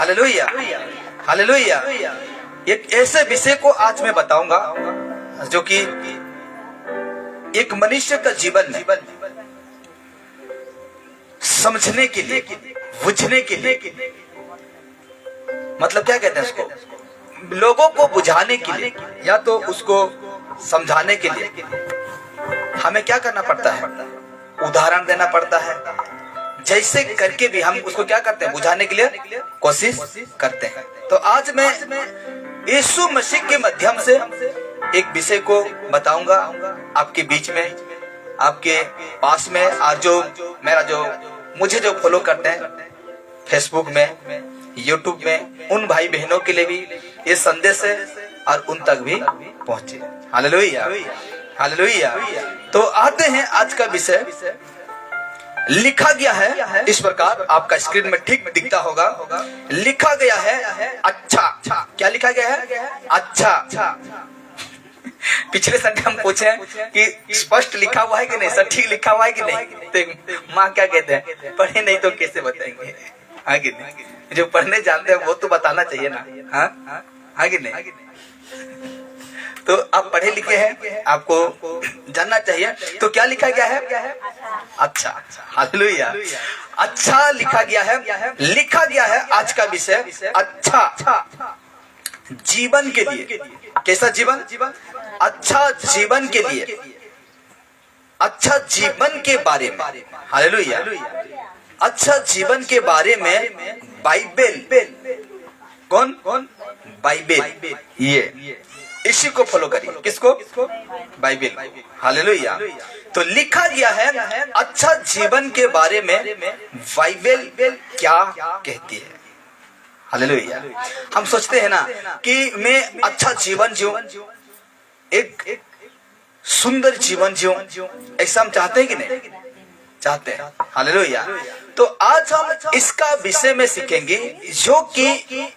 Hallelujah, hallelujah. एक ऐसे विषय को आज मैं बताऊंगा जो कि एक मनुष्य का जीवन में समझने के लिए, बुझने के लिए, मतलब क्या कहते हैं उसको, लोगों को बुझाने के लिए या तो उसको समझाने के लिए हमें क्या करना पड़ता है, उदाहरण देना पड़ता है। जैसे करके भी हम उसको क्या करते हैं, बुझाने के लिए कोशिश करते हैं। तो आज मैं यीशु मसीह के माध्यम से एक विषय को बताऊंगा आपके बीच में, आपके पास में। और जो मेरा जो मुझे जो फॉलो करते हैं फेसबुक में, यूट्यूब में, उन भाई बहनों के लिए भी ये संदेश है और उन तक भी पहुंचे। Hallelujah, hallelujah. तो आते हैं आज का विषय। लिखा गया है इस प्रकार, आपका स्क्रीन में ठीक दिखता होगा। लिखा गया है अच्छा। क्या लिखा गया है? अच्छा। पिछले संडे हम पूछे कि स्पष्ट लिखा हुआ है कि नहीं, सटीक लिखा हुआ है कि नहीं। तो माँ क्या कहते हैं, पढ़े नहीं तो कैसे बताएंगे, आगे नहीं। जो पढ़ने जानते हैं वो तो बताना चाहिए ना, हाँ आगे नहीं। तो आप पढ़े लिखे हैं, आपको जानना चाहिए। तो क्या लिखा गया है? अच्छा। हालेलुया, अच्छा लिखा गया है। लिखा गया है आज का विषय अच्छा जीवन के लिए। कैसा जीवन? अच्छा जीवन के लिए, अच्छा जीवन के बारे में। हालेलुया, अच्छा जीवन के बारे में बाइबल। कौन? बाइबल। ये इसी को फॉलो करिए। किसको? बाइबल। हालेलुया। तो लिखा गया है अच्छा जीवन के बारे में बाइबल क्या कहती है। हालेलुया। हम सोचते हैं ना कि मैं अच्छा जीवन जीऊं, एक सुंदर जीवन जीऊं, ऐसा हम चाहते हैं कि नहीं? चाहते हैं। हालेलुया। तो आज हम इसका विषय में सीखेंगे जो कि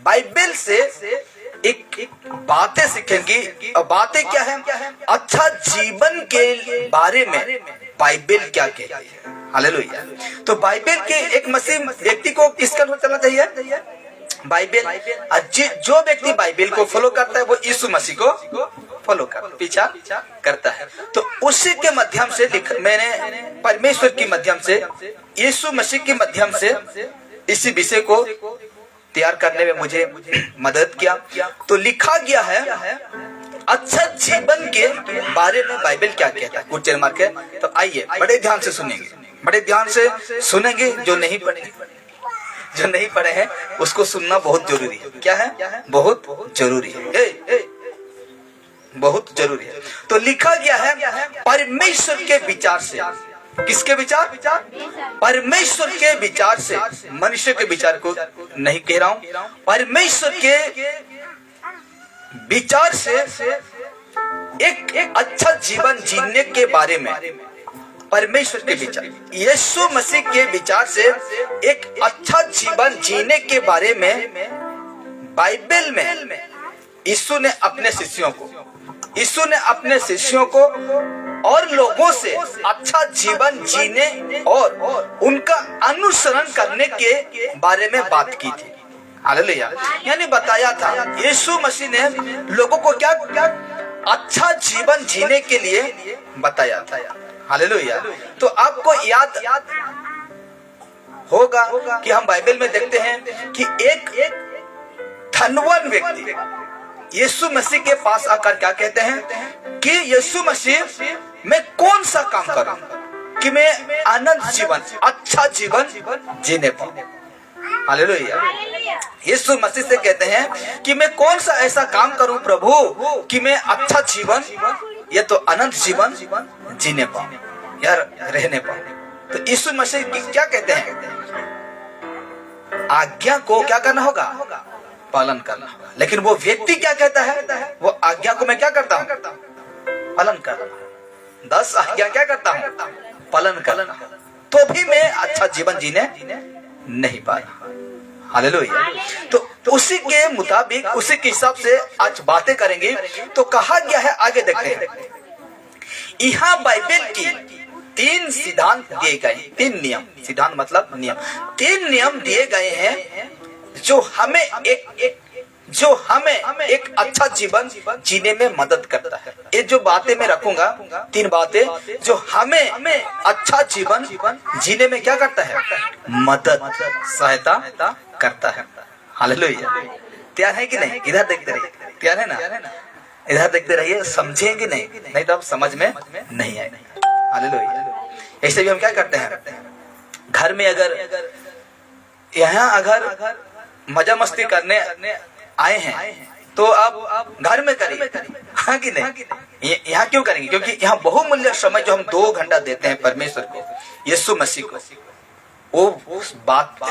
बाइबल से एक बातें सीखेंगे। और बातें क्या है? अच्छा जीवन के बारे में बाइबल क्या कहती है। हालेलुया। तो बाइबल के एक मसीह व्यक्ति को किसका चलना चाहिए? बाइबल। जो व्यक्ति बाइबल को फॉलो करता है वो यीशु मसीह को फॉलो पीछा करता है। तो उसी के माध्यम से मैंने परमेश्वर के माध्यम से, यीशु मसीह के माध्यम से इसी विषय को तैयार करने में मुझे मदद किया। तो लिखा गया है अच्छा जीवन के बारे में बाइबल क्या कहता है। कुछ मार्क है। तो आइए बड़े ध्यान से सुनेंगे, बड़े ध्यान से सुनेंगे। जो नहीं पढ़े हैं उसको सुनना बहुत जरूरी है। क्या है? बहुत जरूरी है, बहुत जरूरी है। तो लिखा गया है परमेश्वर के विचार से। किसके विचार? परमेश्वर के विचार से। मनुष्य के विचार को नहीं कह रहा हूं, परमेश्वर के विचार से एक अच्छा जीवन जीने के बारे में। परमेश्वर के विचार, यीशु मसीह के विचार से एक अच्छा जीवन जीने के बारे में बाइबल में यीशु ने अपने शिष्यों को और लोगों से अच्छा जीवन जीने और उनका अनुसरण करने के बारे में बात की थी। हालेलुया। यानी बताया था यीशु मसीह ने लोगों को क्या अच्छा जीवन जीने के लिए बताया था। हालेलुया। तो आपको याद होगा कि हम बाइबल में देखते हैं कि एक धनवान व्यक्ति यीशु मसीह के पास आकर क्या कहते हैं कि यीशु मसीह, मैं कौन सा काम करूं कि मैं आनंद जीवन, अच्छा जीवन जीने पाऊं। हालेलुया। यीशु मसीह से कहते हैं कि मैं कौन सा ऐसा काम करूं प्रभु कि मैं अच्छा जीवन, ये तो अनंत जीवन जीने पाऊं या रहने पाऊं। तो यीशु मसीह क्या कहते हैं? आज्ञा को क्या करना होगा? पालन करना होगा। लेकिन वो व्यक्ति क्या कहता है? वो आज्ञा को मैं क्या करता हूँ? पालन करना। 10 आज्ञा क्या करता हूँ? पालन करना। तो भी मैं अच्छा जीवन जीने नहीं पा रहा। हालेलुया। तो उसी के मुताबिक, उसी के हिसाब से आज बातें करेंगे। तो कहा गया है, आगे देखते हैं। यहाँ बाइबल की 3 सिद्धांत दिए गए, 3 नियम। सिद्धांत मतलब नियम। 3 नियम दिए गए हैं जो हमें एक अच्छा जीवन जीने में मदद करता है। ये जो बातें मैं रखूंगा, 3 बातें जो हमें अच्छा जीवन जीने में क्या करता है, मदद सहायता करता है। हालेलुया। तैयार है कि नहीं? इधर देखते रहिए, तैयार है ना? इधर देखते रहिए, समझेंगे नहीं तो आप समझ में नहीं आएगा। हालेलुया। ऐसे भी हम क्या करते हैं, घर में अगर यहाँ अगर मजा मस्ती करने आए हैं तो आप घर में करिए, हाँ कि नहीं? यहाँ क्यों करेंगे? क्योंकि यहाँ बहुमूल्य समय जो हम 2 घंटा देते हैं परमेश्वर को, यीशु मसीह को, वो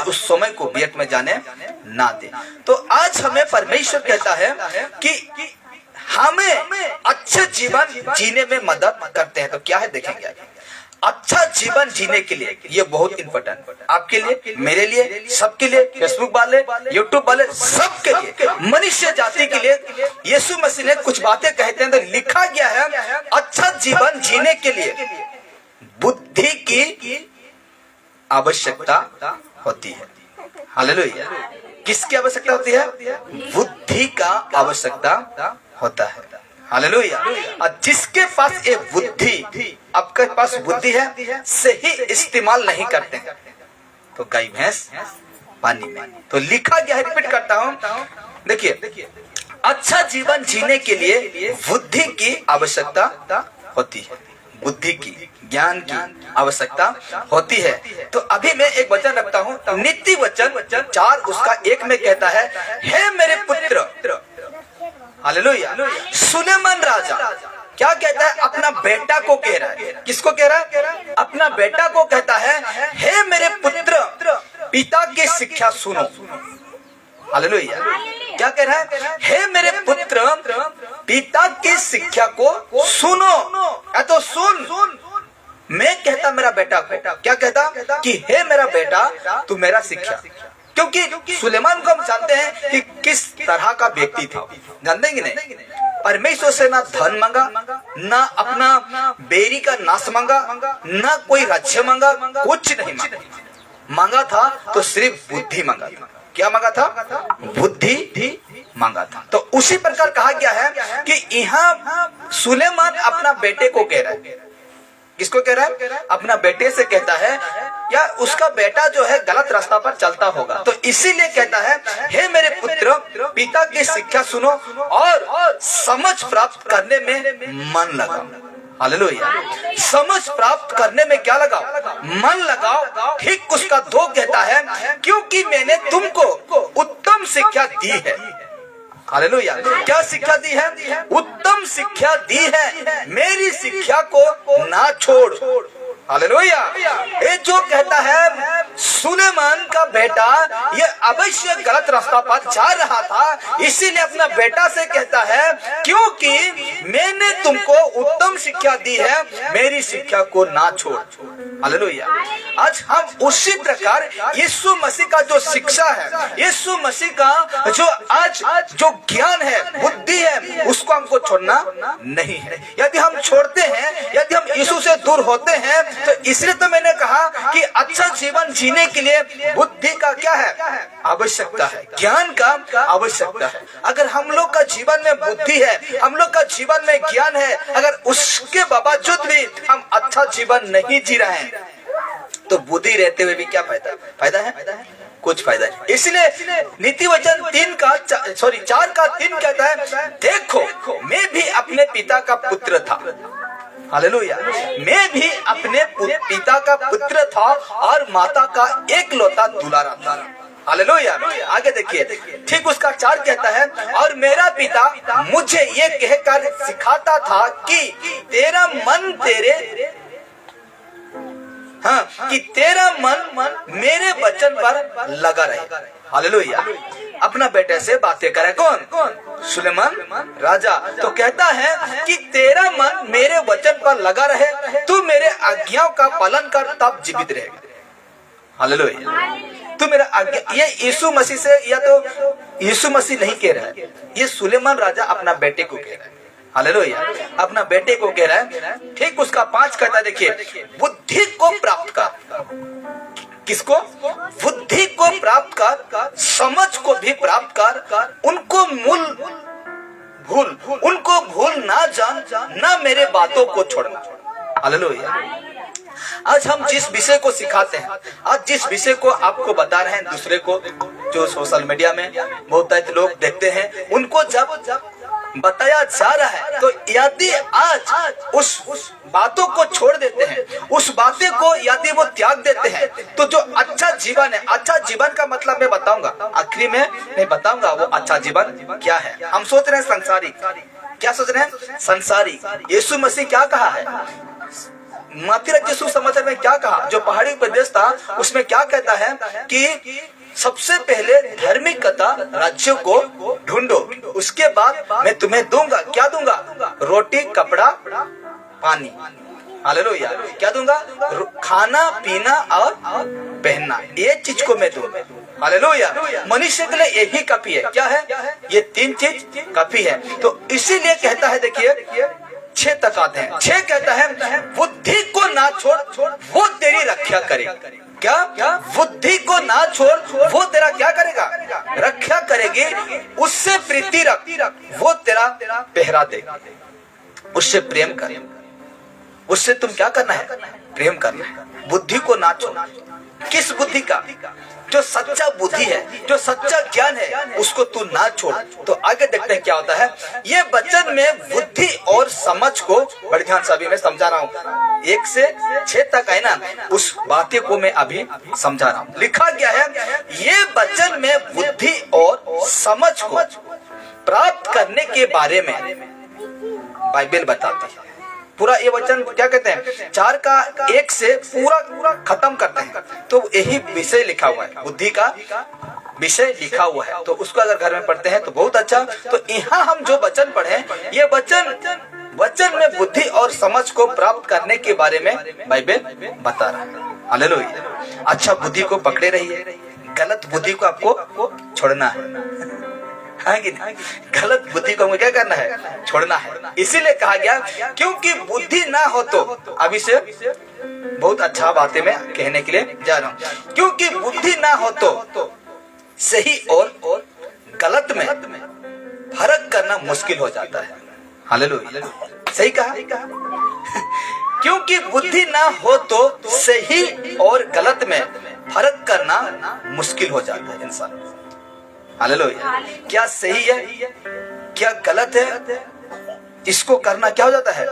उस समय को व्यर्थ में जाने ना दे। तो आज हमें परमेश्वर कहता है कि हमें अच्छे जीवन जीने में मदद करते हैं। तो क्या है देखेंगे। अच्छा जीवन जीने के लिए ये बहुत इंपॉर्टेंट, आपके लिए, मेरे लिए, सबके लिए, फेसबुक वाले, यूट्यूब वाले, सबके लिए, मनुष्य जाति के लिए यीशु मसीह ने कुछ बातें कहते हैं। तो लिखा गया है अच्छा जीवन जीने के लिए बुद्धि की आवश्यकता होती है। हालेलुया। किसकी आवश्यकता होती है? बुद्धि का आवश्यकता होता है। हालेलुया। और जिसके पास ये बुद्धि, आपके पास बुद्धि है, सही इस्तेमाल नहीं करते हैं तो गाय भैंस पानी में। तो लिखा गया है, रिपीट करता हूं, देखिए, अच्छा जीवन जीने के लिए बुद्धि की आवश्यकता होती है, बुद्धि की, ज्ञान की आवश्यकता होती है। तो अभी मैं एक वचन रखता हूं, नीति वचन 4 उसका 1 में कहता है, हे मेरे पुत्र। हालेलुया। सुलेमान राजा क्या कहता है? अपना बेटा को कह रहा है। किसको कह रहा है? अपना बेटा को कहता है, हे मेरे पुत्र, पिता की शिक्षा सुनो। हालेलुया। क्या कह रहा है? हे मेरे पुत्र, पिता की शिक्षा को सुनो। तो सुन, मैं कहता मेरा बेटा को, क्या कहता कि हे मेरा बेटा, तू मेरा शिक्षा। क्योंकि सुलेमान को हम जानते हैं कि किस तरह का व्यक्ति था, जानते हैं कि नहीं? परमेश्वर से ना धन मांगा, ना अपना बेरी का नाश मांगा, ना कोई राज्य मांगा, कुछ नहीं मांगा था। तो सिर्फ बुद्धि मांगा था। क्या मांगा था? बुद्धि मांगा था। तो उसी प्रकार कहा गया है कि यहाँ सुलेमान अपना बेटे को कह रहा है। किसको कह रहा है? अपना बेटे से कहता है, या उसका बेटा जो है गलत रास्ता पर चलता होगा, तो इसीलिए कहता है, हे मेरे पुत्र, पिता की शिक्षा सुनो और समझ प्राप्त करने में मन लगाओ। हालेलुया। समझ प्राप्त करने में क्या लगाओ? मन लगाओ। ठीक उसका 2 कहता है, क्योंकि मैंने तुमको उत्तम शिक्षा दी है। हालेलुया। क्या शिक्षा दी है? उत्तम शिक्षा दी है, मेरी शिक्षा को ना छोड़। हालेलुया। ये जो कहता है सुलेमान का बेटा ये अवश्य गलत रास्ता पर जा रहा था, इसीलिए अपना बेटा से कहता है, क्योंकि मैंने तुमको उत्तम शिक्षा दी है, मेरी शिक्षा को ना छोड़। हालेलुया। आज हम उसी प्रकार यीशु मसीह का जो शिक्षा है, यीशु मसीह का जो आज जो ज्ञान है, बुद्धि है, उसको हमको छोड़ना नहीं है। यदि हम छोड़ते हैं, यदि हम यीशु से दूर होते हैं, तो इसलिए तो मैंने कहा कि अच्छा जीवन जीने के लिए बुद्धि का क्या है? आवश्यकता है, ज्ञान का आवश्यकता है। अगर हम लोग का जीवन में बुद्धि है, हम लोग का जीवन में ज्ञान है, अगर उसके बावजूद भी हम अच्छा जीवन नहीं जी रहे हैं, तो बुद्धि रहते हुए भी क्या फायदा है? कुछ फायदा है। इसलिए नीति वचन 4 का 3 कहता है, देखो मैं भी अपने पिता का पुत्र था। हालेलुया। मैं भी अपने पिता का पुत्र था और माता का एकलौता दुलारा था। हालेलुया। आगे देखिए, ठीक उसका 4 कहता है, और मेरा पिता मुझे ये कहकर सिखाता था कि तेरा मन मेरे वचन पर लगा रहे। हालेलुया। अपना बेटे से बातें करे कौन? सुलेमान राजा। तो कहता है कि तेरा मन मेरे वचन पर लगा रहे, तू मेरे आज्ञाओं का पालन कर, तब जीवित रहेगा। हालेलुया। तू मेरा आज्ञा, ये यीशु मसीह से, या तो यीशु मसीह नहीं कह रहा है, ये सुलेमान राजा अपना बेटे को कह रहा है। हालेलुया। अपना बेटे को कह रहा है। ठीक उसका 5 कहता है, देखिए, बुद्धि को प्राप्त कर। किसको? बुद्धि को प्राप्त कर, समझ को भी प्राप्त कर, उनको उनको भूल ना जान, ना मेरे बातों को छोड़ना। हालेलुया। आज हम जिस विषय को सिखाते हैं, आज जिस विषय को आपको बता रहे हैं दूसरे को, जो सोशल मीडिया में बहुत लोग देखते हैं, उनको जब बताया जा रहा है, तो यदि आज उस बातों को छोड़ देते हैं, उस बातें को यदि वो त्याग देते हैं, तो जो अच्छा जीवन है, अच्छा जीवन का मतलब मैं बताऊंगा, आखिरी में नहीं बताऊंगा वो अच्छा जीवन क्या है। हम सोच रहे हैं संसारी, क्या सोच रहे हैं? संसारी। यीशु मसीह क्या कहा है? मत्ती के सुसमाचार में क्या कहा? जो पहाड़ी प्रदेश था उसमें क्या कहता है कि सबसे पहले धार्मिकता राज्यों को ढूंढो, उसके बाद मैं तुम्हें दूंगा। क्या दूंगा? रोटी, कपड़ा, पानी। हालेलुया। क्या दूंगा? खाना, पीना और पहनना, ये चीज को मैं दूंगा। हालेलुया। मनुष्य के लिए यही काफी है। क्या है? ये 3 चीज काफी है। तो इसीलिए कहता है, देखिए 6 तक आते हैं। 6 कहता है बुद्धि को ना छोड़, वो तेरी रक्षा करेगा। क्या? बुद्धि को ना छोड़, वो तेरा क्या करेगा? रक्षा करेगी। उससे प्रीति रख, वो तेरा पहरा देगा। उससे प्रेम कर, उससे तुम क्या करना है? प्रेम करना है। बुद्धि को ना छोड़। किस बुद्धि का? जो सच्चा बुद्धि है, जो सच्चा ज्ञान है, उसको तू ना छोड़। तो आगे देखते हैं क्या होता है। ये वचन में बुद्धि और समझ को बड़े ध्यान से अभी मैं समझा रहा हूँ। 1 से 6 तक है ना, उस बातें को मैं अभी समझा रहा हूँ। लिखा गया है, ये वचन में बुद्धि और समझ को प्राप्त करने के बारे में बाइबल बताती है। पूरा ये वचन क्या कहते हैं? 4 का 1 से पूरा खत्म करते हैं, तो यही विषय लिखा हुआ है, बुद्धि का विषय लिखा हुआ है। तो उसको अगर घर में पढ़ते हैं तो बहुत अच्छा। तो यहाँ हम जो वचन पढ़े, ये वचन में बुद्धि और समझ को प्राप्त करने के बारे में बाइबल बता रहा है। हालेलुया। अच्छा बुद्धि को पकड़े रहिए, गलत बुद्धि को आपको छोड़ना है। गलत बुद्धि को क्या करना है? छोड़ना है। इसीलिए कहा गया, क्योंकि बुद्धि ना हो तो, अभी से बहुत अच्छा बातें मैं कहने के लिए जा रहा हूँ। क्योंकि बुद्धि ना हो तो सही और गलत में फर्क करना मुश्किल हो जाता है। हालेलुया। सही कहा। क्योंकि बुद्धि ना हो तो सही और गलत में फर्क करना मुश्किल हो जाता है इंसान। हालेलुया। क्या सही है, क्या गलत है, इसको करना क्या हो जाता है?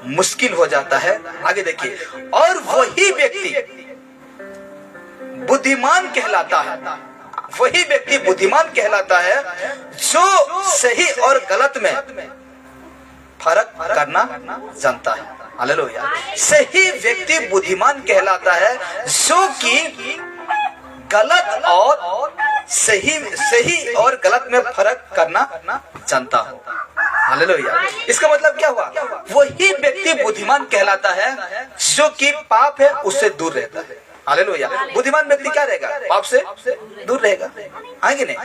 मुश्किल हो जाता है। आगे देखिए, और वही व्यक्ति बुद्धिमान कहलाता है, वही व्यक्ति बुद्धिमान कहलाता है जो सही और गलत में फर्क करना जानता है। हालेलुया। सही व्यक्ति बुद्धिमान कहलाता है जो कि गलत और सही और गलत में फर्क करना जानता हो। हालेलुया। इसका मतलब क्या हुआ? वही व्यक्ति बुद्धिमान कहलाता है जो कि पाप है उससे दूर रहता है। हालेलुया। बुद्धिमान व्यक्ति क्या रहेगा? पाप से दूर रहेगा, है कि नहीं?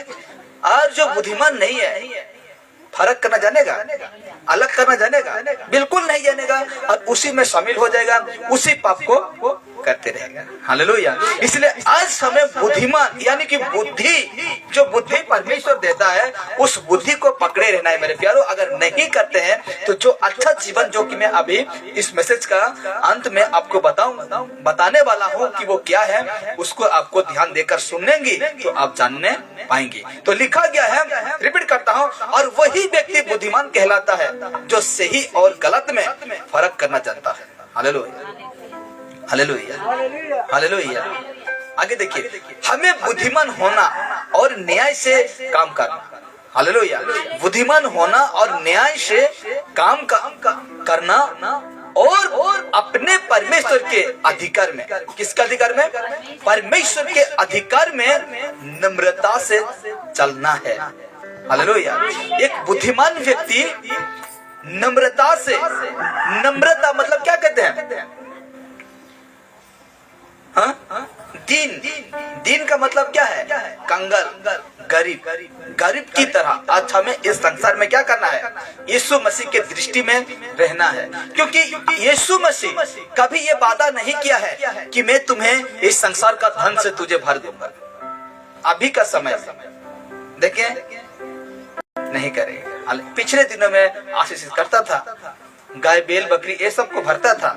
और जो बुद्धिमान नहीं है, फर्क करना जानेगा, अलग करना जानेगा? बिल्कुल नहीं जानेगा, और उसी में शामिल हो जाएगा, उसी पाप को करते रहेगा। हालेलुया। इसलिए आज हमें बुद्धिमान यानी कि बुद्धि, जो बुद्धि परमेश्वर देता है, उस बुद्धि को पकड़े रहना है मेरे प्यारो। अगर नहीं करते हैं तो जो अच्छा जीवन, जो कि मैं अभी इस मैसेज का अंत में आपको बताने वाला हूँ कि वो क्या है, उसको आपको ध्यान देकर सुनेंगे तो आप जानने पाएंगे। तो लिखा गया है, रिपीट करता हूँ, और वही व्यक्ति बुद्धिमान कहलाता है जो सही और गलत में फर्क करना जानता है। हालेलुया। हालेलुया। हालेलुया। आगे देखिए, हमें बुद्धिमान होना और न्याय से काम करना। हालेलुया। बुद्धिमान होना और न्याय से काम करना, और अपने परमेश्वर के अधिकार में, किसके अधिकार में? परमेश्वर के अधिकार में नम्रता से चलना है। हालेलुया। एक बुद्धिमान व्यक्ति नम्रता से, नम्रता मतलब क्या कहते हैं? दीन। दीन का मतलब क्या है? कंगाल, गरीब गरीब की तरह आज हमें इस संसार में क्या करना है, यीशु मसीह के दृष्टि में रहना है। क्योंकि यीशु मसीह कभी ये वादा नहीं किया है कि मैं तुम्हें इस संसार का धन से तुझे भर दूंगा। अभी का समय देखिए नहीं करेगा। पिछले दिनों में आशीष करता था, गाय बैल बकरी ये सब को भरता था।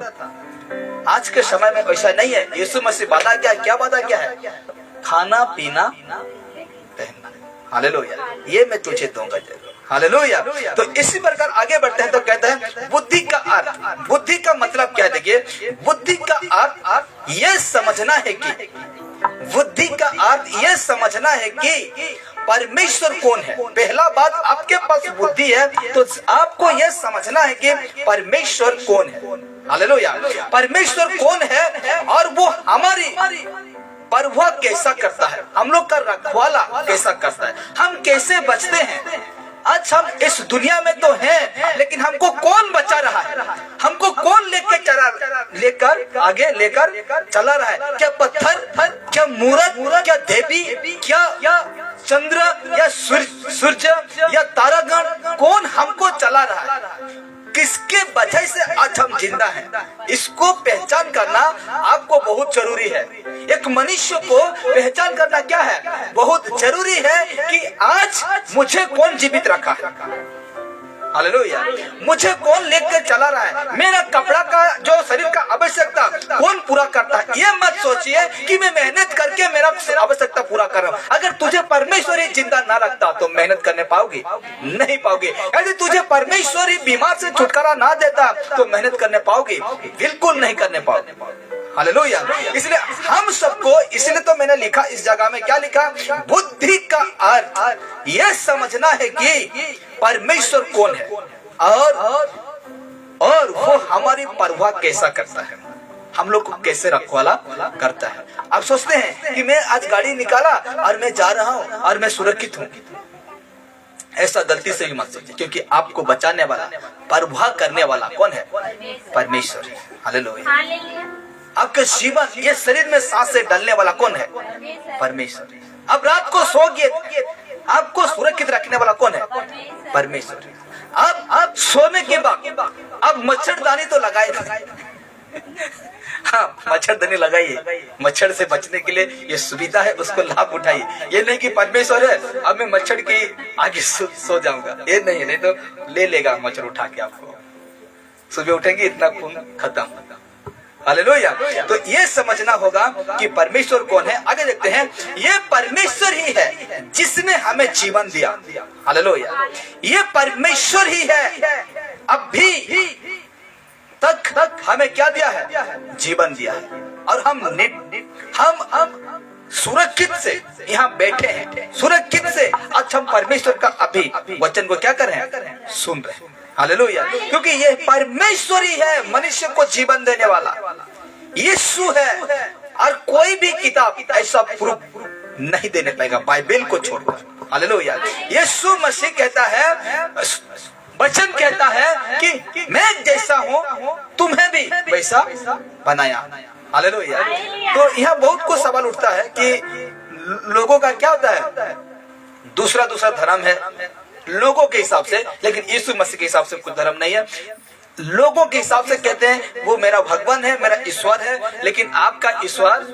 आज के समय में ऐसा नहीं है। यीशु मसीह वादा क्या वादा क्या है? खाना पीना पहनना। हालेलुया, ये मैं तुझे दूंगा जरूर। हालेलुया। तो इसी प्रकार आगे बढ़ते हैं तो कहते हैं बुद्धि का अर्थ। बुद्धि का मतलब क्या है? देखिए, बुद्धि का अर्थ ये समझना है कि बुद्धि का अर्थ ये समझना है कि परमेश्वर कौन है। पहला बात, आपके पास बुद्धि है तो आपको यह समझना है कि परमेश्वर कौन है। हालेलुया। परमेश्वर कौन है और वो हमारी परवाह कैसा करता है, हम लोग का रखवाला कैसा करता है, हम कैसे बचते हैं। आज हम इस दुनिया में तो हैं, लेकिन हमको कौन बचा रहा है, हमको कौन लेकर आगे लेकर चला रहा है? क्या पत्थर, क्या मूरत, क्या देवी, क्या चंद्र या सूर्य या तारागण, कौन हमको चला रहा है? किसके वजह से आज हम जिंदा हैं? इसको पहचान करना आपको बहुत जरूरी है। एक मनुष्य को पहचान करना क्या है? बहुत जरूरी है कि आज मुझे कौन जीवित रखा है। हालेलुया। मुझे कौन लेकर चला रहा है? मेरा कपड़ा का जो शरीर का आवश्यकता कौन पूरा करता है? ये मत सोचिए कि मैं मेहनत करके मेरा आवश्यकता पूरा कर रहा हूँ। अगर तुझे परमेश्वर ही जिंदा ना रखता तो मेहनत करने पाओगे? नहीं पाओगे। यदि तुझे परमेश्वर ही बीमार से छुटकारा ना देता तो मेहनत करने पाओगे? बिल्कुल नहीं करने पाओगे। हालेलुया। इसलिए हम सबको, इसलिए तो मैंने लिखा इस जगह में, क्या लिखा? बुद्धि का अर्थ यह समझना है कि परमेश्वर कौन है और वो हमारी परवाह कैसा करता है, हम लोग को कैसे रखवाला करता है। आप सोचते हैं कि मैं आज गाड़ी निकाला और मैं जा रहा हूँ और मैं सुरक्षित हूँ। ऐसा गलती से भी मत सोचिए, क्योंकि आपको बचाने वाला, परवाह करने वाला कौन है? परमेश्वर है। हालेलुया। आपके जीवन, ये शरीर में सांस से डालने वाला कौन है? परमेश्वर। अब रात को सोइए, आपको सुरक्षित रखने वाला कौन है? परमेश्वर। अब सोने के बाद अब मच्छरदानी तो लगाए, हाँ मच्छरदानी लगाइए, मच्छर से बचने के लिए ये सुविधा है, उसको लाभ उठाइए। ये नहीं कि परमेश्वर है अब मैं मच्छर की आगे सो जाऊंगा, ये नहीं तो ले लेगा मच्छर उठा के आपको। सुबह उठेंगे इतना खून खत्म। हालेलुया। तो ये समझना होगा कि परमेश्वर कौन है। आगे देखते हैं, ये परमेश्वर ही है जिसने हमें जीवन दिया। हालेलुया। ये परमेश्वर ही है अब भी तक हमें क्या दिया है? जीवन दिया है। और हम सुरक्षित से यहाँ बैठे हैं, सुरक्षित से आज हम परमेश्वर का अभी वचन को क्या कर रहे हैं? सुन रहे हैं। हालेलुया। क्योंकि ये परमेश्वर ही है मनुष्य को जीवन देने वाला, यीशु है। और कोई भी किताब ऐसा प्रूफ नहीं देने पाएगा बाइबल को छोड़कर। हालेलुया। यीशु मसीह कहता है, वचन कहता है कि मैं जैसा हूँ तुम्हें भी वैसा बनाया। हालेलुया। तो यहाँ बहुत कुछ सवाल उठता है कि लोगों का क्या होता है? दूसरा धर्म है लोगों के हिसाब से, लेकिन यीशु मसीह के हिसाब से कुछ धर्म नहीं है। लोगों के हिसाब से कहते हैं वो मेरा भगवान है, मेरा ईश्वर है, लेकिन आपका ईश्वर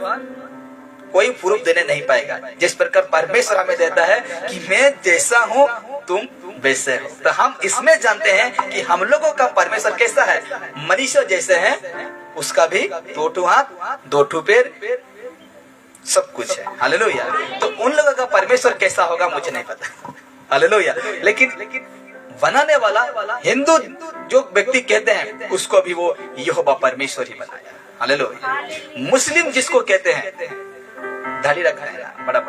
कोई प्रूफ देने नहीं पाएगा। जिस प्रकार परमेश्वर हमें देता है कि मैं जैसा हूँ तुम वैसे हो, तो हम इसमें जानते हैं कि हम लोगों का परमेश्वर कैसा है? मनुष्य जैसे है, उसका भी दो हाथ दो पैर सब कुछ है। हालेलुया। तो उन लोगों का परमेश्वर कैसा होगा मुझे नहीं पता। हालेलुया। लेकिन बनाने वाला हिंदू जो व्यक्ति कहते हैं उसको भी वो यहोवा परमेश्वर ही बनाया। हालेलुया। मुस्लिम जिसको कहते हैं दाढ़ी रखा है ना बड़ा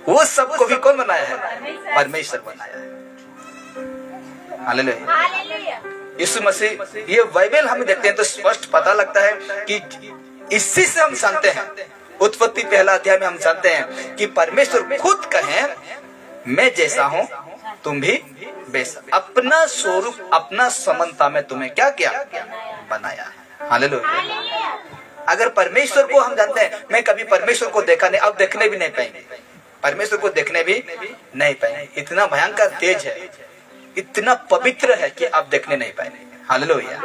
वो सबको भी कौन बनाया है? परमेश्वर बनाया है। हालेलुया। यीशु मसीह, ये बाइबल हम देखते हैं तो स्पष्ट पता लगता है कि इसी से हम जानते हैं, उत्पत्ति पहला अध्याय में हम जानते हैं कि परमेश्वर खुद कहे मैं जैसा हूँ तुम भी वैसा, अपना स्वरूप अपना समानता में तुम्हें क्या किया? बनाया है। हालेलुया। अगर परमेश्वर को हम जानते हैं, मैं कभी परमेश्वर को देखा नहीं, अब देखने भी नहीं पाएंगे। परमेश्वर को देखने भी नहीं पाएंगे। इतना भयंकर तेज है, इतना पवित्र है कि आप देखने नहीं पाएंगे। हालेलुया।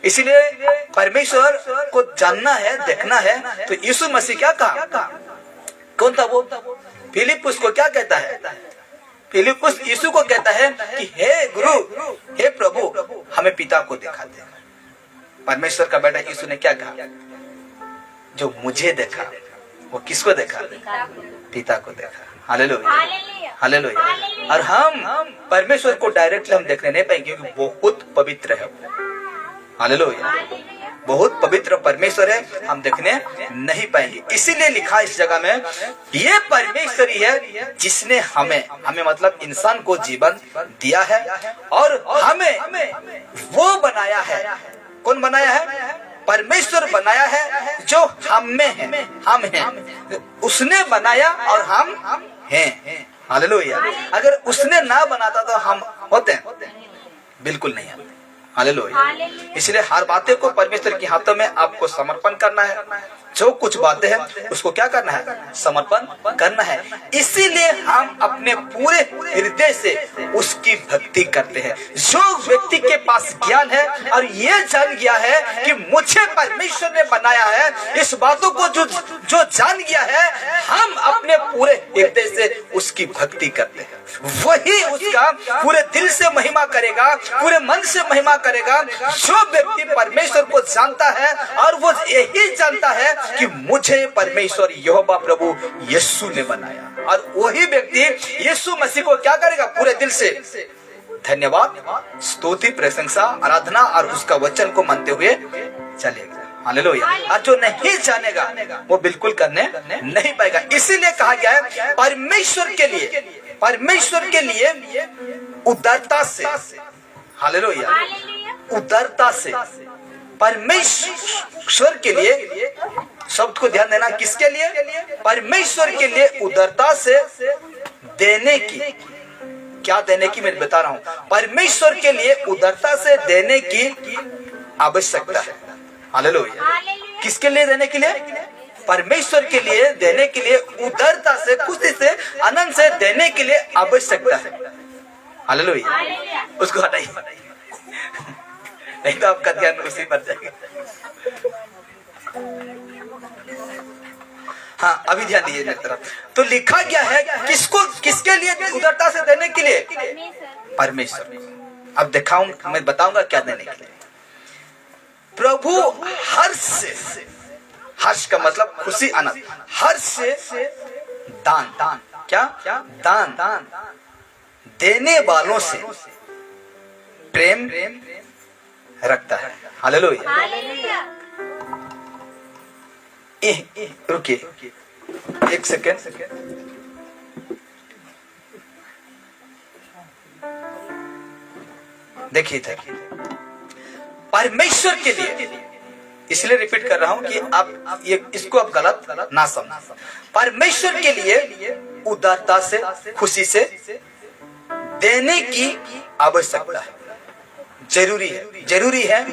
इसलिए परमेश्वर को जानना है, देखना है। तो यीशु मसीह क्या कहा? कौन था वो? फिलिप्पुस को क्या कहता है? फिलिप्पुस यीशु को कहता है कि हे गुरु, हे प्रभु, हमें पिता को दिखा दे। परमेश्वर का बेटा यीशु ने क्या कहा? जो मुझे देखा वो किसको देखा? पिता को देखा। Hallelujah, hallelujah. और हम परमेश्वर को डायरेक्टली हम देखने नहीं पाएंगे क्योंकि बहुत पवित्र है वो। हालेलुया, बहुत पवित्र परमेश्वर है, हम देखने नहीं पाएंगे। इसीलिए लिखा इस जगह में, ये परमेश्वर ही है जिसने हमें मतलब इंसान को जीवन दिया है और हमें वो बनाया है। कौन बनाया है? परमेश्वर बनाया है जो हम में है, हम हैं। उसने बनाया और हम हैं। हालेलुया। अगर उसने ना बनाता तो हम होते हैं? बिल्कुल नहीं होते। हालेलुया। इसलिए हर बातें को परमेश्वर के हाथों में आपको समर्पण करना है। जो कुछ बातें हैं उसको क्या करना है? समर्पण करना है। इसीलिए हम अपने पूरे हृदय से उसकी भक्ति करते हैं। जो व्यक्ति के पास ज्ञान है और ये जान गया है कि मुझे परमेश्वर ने बनाया है, इस बातों को जो जान गया है, हम अपने पूरे हृदय से उसकी भक्ति करते हैं। वही उसका पूरे दिल से महिमा करेगा, पूरे मन से महिमा करेगा। जो व्यक्ति परमेश्वर को जानता है और वो यही जानता है कि मुझे परमेश्वर यहोवा प्रभु यीशु ने बनाया, और वही व्यक्ति यीशु मसीह को क्या करेगा? पूरे दिल से धन्यवाद, स्तुति, प्रशंसा, आराधना और उसका वचन को मानते हुए चलेगा। हालेलुया। और जो नहीं जानेगा वो बिल्कुल करने नहीं पाएगा। इसीलिए कहा गया है परमेश्वर के लिए उदारता से, हालेलुया, उदारता से, परमेश्वर के लिए, शब्द को ध्यान देना, किसके लिए? परमेश्वर के लिए उदारता से देने की, क्या देने की मैं बता रहा हूं। परमेश्वर के लिए उदारता से देने की आवश्यकता है। हालेलुया। किसके लिए देने के लिए? परमेश्वर के लिए देने के लिए उदारता से, खुशी से, आनंद से देने के लिए आवश्यकता है। हालेलुया। उसको हटाइए, नहीं तो आपका ध्यान उसी पर जाएगा। हाँ, अभी ध्यान दीजिए मेरी तरफ। तो लिखा गया है किसको, किसके लिए उदारता से देने के लिए? परमेश्वर। अब दिखाऊं, मैं बताऊंगा क्या देने के लिए। प्रभु हर्ष से, हर्ष का मतलब खुशी, आनंद, हर्ष से दान, क्या? दान देने वालों से प्रेम रखता है। हालेलुया। रुकिए एक सेकेंड। देखिए, परमेश्वर के लिए, इसलिए रिपीट कर रहा हूं कि आप ये इसको आप गलत ना समझना। परमेश्वर के लिए उदारता से, खुशी से देने की आवश्यकता है, जरूरी है।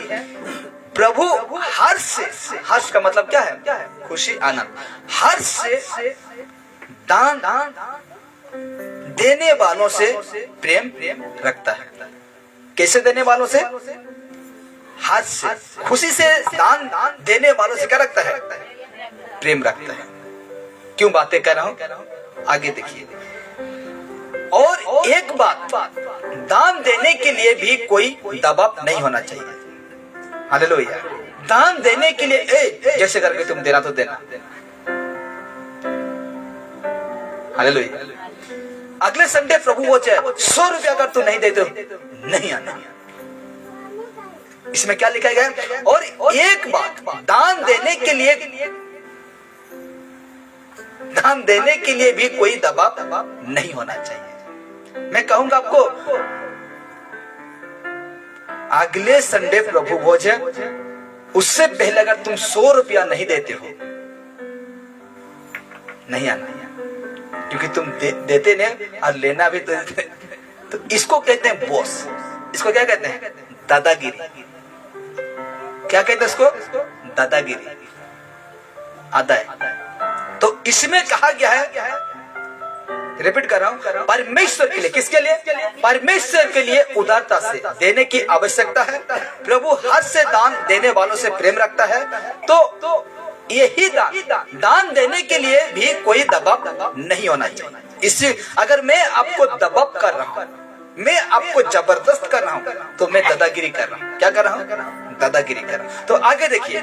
प्रभु हर्ष से, हर्ष का मतलब क्या है? खुशी, आनंद। हर्ष से दान देने वालों से प्रेम रखता है। कैसे देने वालों से? हर्ष से, खुशी से दान देने वालों से क्या रखता है? प्रेम रखता है। क्यों बातें कर रहा हूं? आगे देखिए। और एक बात, दान देने के लिए भी कोई दबाव नहीं होना चाहिए। हालेलुया। दान देने के लिए जैसे करके तुम देना तो देना। हालेलुया। अगले संडे प्रभु वो चाहे 100 रुपया अगर तू नहीं देते नहीं आना। इसमें क्या लिखा गया? और एक बात, दान देने के लिए भी कोई दबाव नहीं होना चाहिए। मैं कहूंगा आपको, अगले संडे प्रभु भोज है, उससे पहले अगर तुम 100 रुपया नहीं देते हो, नहीं आना, क्योंकि तुम देते नहीं और लेना भी तो इसको कहते हैं बॉस। इसको क्या कहते हैं? दादागिरी। क्या कहते हैं इसको? दादागिरी, आदाय। तो इसमें कहा गया है रिपीट कर रहा हूं, परमेश्वर के लिए, किसके लिए? परमेश्वर के लिए उदारता से देने की आवश्यकता है। प्रभु हद से दान देने वालों से प्रेम रखता है। तो यही दान देने के लिए भी कोई दबाव नहीं होना चाहिए। इससे अगर मैं आपको दबाव कर रहा हूं, मैं आपको जबरदस्त कर रहा हूं, तो मैं दादागिरी कर रहा हूं। क्या कर रहा हूं? दादागिरी कर रहा हूं। तो आगे देखिए,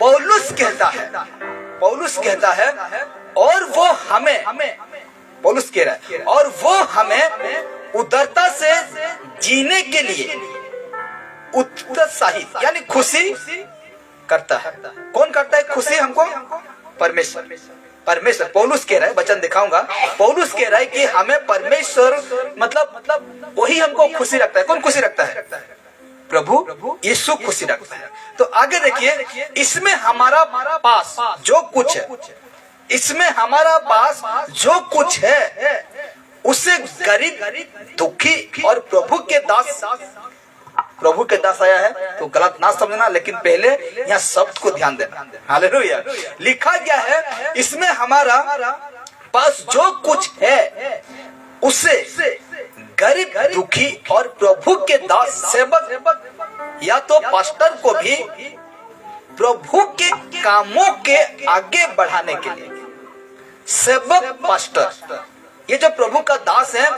पौलुस कहता है और वो हमें, पौलुस कह रहा है, और वो हमें उदारता से जीने के लिए उत्साहित यानी खुशी करता है। कौन करता है खुशी हमको? परमेश्वर। पौलुस कह रहा है, वचन दिखाऊंगा, पौलुस कह रहा है कि हमें परमेश्वर मतलब वही हमको खुशी रखता है। कौन खुशी रखता है? प्रभु यीशु खुशी रखता है। तो आगे देखिए, इसमें हमारा पास जो कुछ है, इसमें हमारा पास जो कुछ है उसे गरीब, दुखी और प्रभु के दास आया है, तो गलत ना समझना, लेकिन पहले यहाँ शब्द को ध्यान देना। हालेलुया। लिखा गया है, इसमें हमारा पास जो कुछ है उसे गरीब, दुखी और प्रभु के दास, सेवक या तो पास्टर को भी प्रभु के कामों के आगे बढ़ाने के लिए, सेवक पास्टर, ये जो प्रभु का दास है,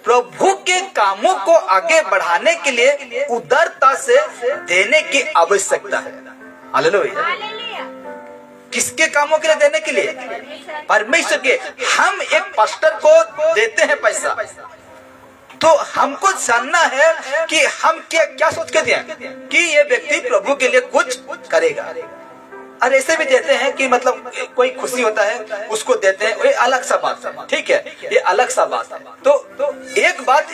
प्रभु के कामों को आगे बढ़ाने के लिए उदारता से देने की आवश्यकता है। हालेलुया। किसके कामों के लिए देने के लिए? परमेश्वर के। हम एक पास्टर को देते हैं पैसा, तो हमको जानना है कि हम क्या सोच के दें कि ये व्यक्ति प्रभु के लिए कुछ करेगा। और ऐसे भी देते हैं कि मतलब कोई खुशी होता है उसको देते हैं, ये अलग सा बात है, ठीक है, ये अलग सा बात है। तो एक बात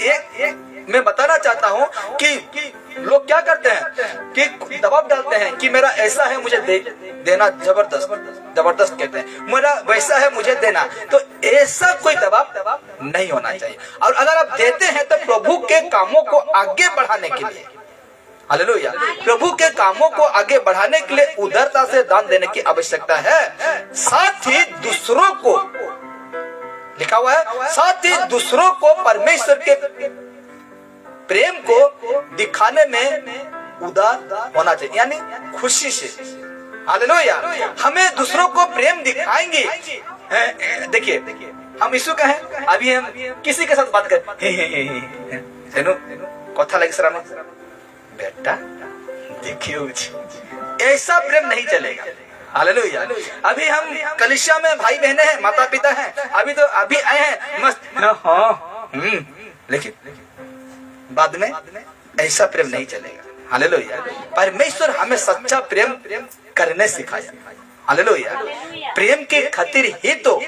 मैं बताना चाहता हूँ कि लोग क्या करते हैं कि दबाव डालते हैं कि मेरा ऐसा है मुझे देना, जबरदस्त कहते हैं, मेरा वैसा है मुझे देना। तो ऐसा कोई दबाव नहीं होना चाहिए। और अगर आप देते हैं तो प्रभु के कामों को आगे बढ़ाने के लिए, हालेलुया, प्रभु के कामों को आगे बढ़ाने के लिए उदारता से दान देने की आवश्यकता है। साथ ही दूसरों को, लिखा हुआ है, साथ ही दूसरों को परमेश्वर के प्रेम को दिखाने में उदार होना चाहिए, यानी खुशी से। हालेलुया। हमें दूसरों को प्रेम दिखाएंगे। देखिए, हम यीशु का है, अभी हम किसी के साथ बात करें, कथा लगे सर बेटा देखिए, ऐसा प्रेम नहीं चलेगा। हालेलुया। अभी हम कलीसिया में भाई बहने हैं, माता पिता हैं, अभी आए हैं मस्त, लेकिन बाद में ऐसा प्रेम नहीं चलेगा। हालेलुया। परमेश्वर हमें सच्चा प्रेम करने सिखाया। हालेलुया। प्रेम की खातिर ही तो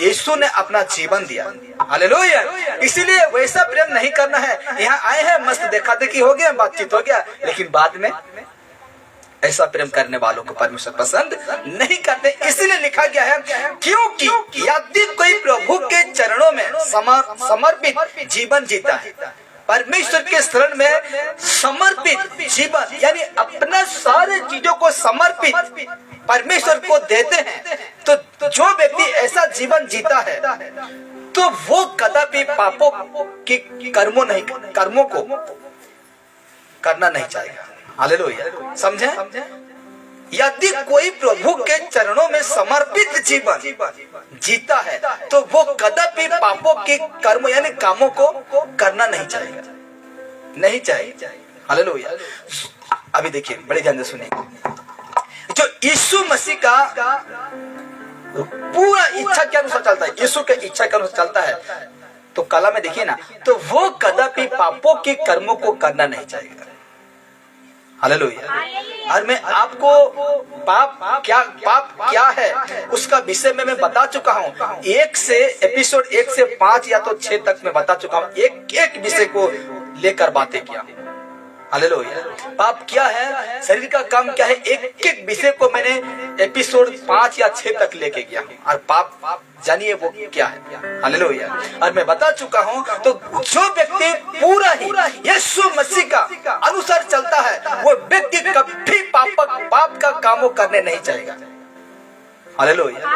यीशु ने अपना जीवन दिया। हालेलुया। इसीलिए वैसा प्रेम नहीं करना है। यहाँ आए हैं मस्त देखा देखी हो गया, बातचीत हो गया, लेकिन बाद में ऐसा प्रेम करने वालों को परमेश्वर पसंद नहीं करते। इसलिए लिखा गया है, क्योंकि यदि कोई प्रभु के चरणों में समर्पित जीवन जीता है, परमेश्वर के शरण में समर्पित जीवन, यानी अपना सारे चीजों को समर्पित परमेश्वर को देते हैं, तो जो व्यक्ति ऐसा जीवन जीता है तो वो कदापि पापों के कर्मों को करना नहीं चाहेगा। हालेलुया। समझे? यदि कोई प्रभु के चरणों में समर्पित जीवन जीता है तो वो कदापि पापों के कर्म यानी कामों को करना नहीं चाहेगा, नहीं चाहिए। हालेलुया। अभी देखिए, बड़े ध्यान से सुनिए, जो यीशु मसीह का पूरा इच्छा के अनुसार चलता है, यीशु के इच्छा के अनुसार चलता है, तो कला में देखिए ना, तो वो कदापि पापों के कर्मों को करना नहीं चाहेगा। हालेलुया। और मैं आपको पाप क्या है उसका विषय में मैं बता चुका हूँ। एपिसोड 1 से 5 या तो 6 तक मैं बता चुका हूँ, एक विषय को लेकर बातें किया। हालेलुया। पाप क्या है, शरीर का काम क्या है, एक विषय को मैंने एपिसोड 5 या 6 तक लेके गया, और पाप जानिए वो क्या है। हालेलुया। और मैं बता चुका हूँ, तो जो व्यक्ति पूरा ही यीशु मसीह का अनुसार चलता है, वो व्यक्ति कभी पाप का कामों करने नहीं चाहेगा। Hallelujah,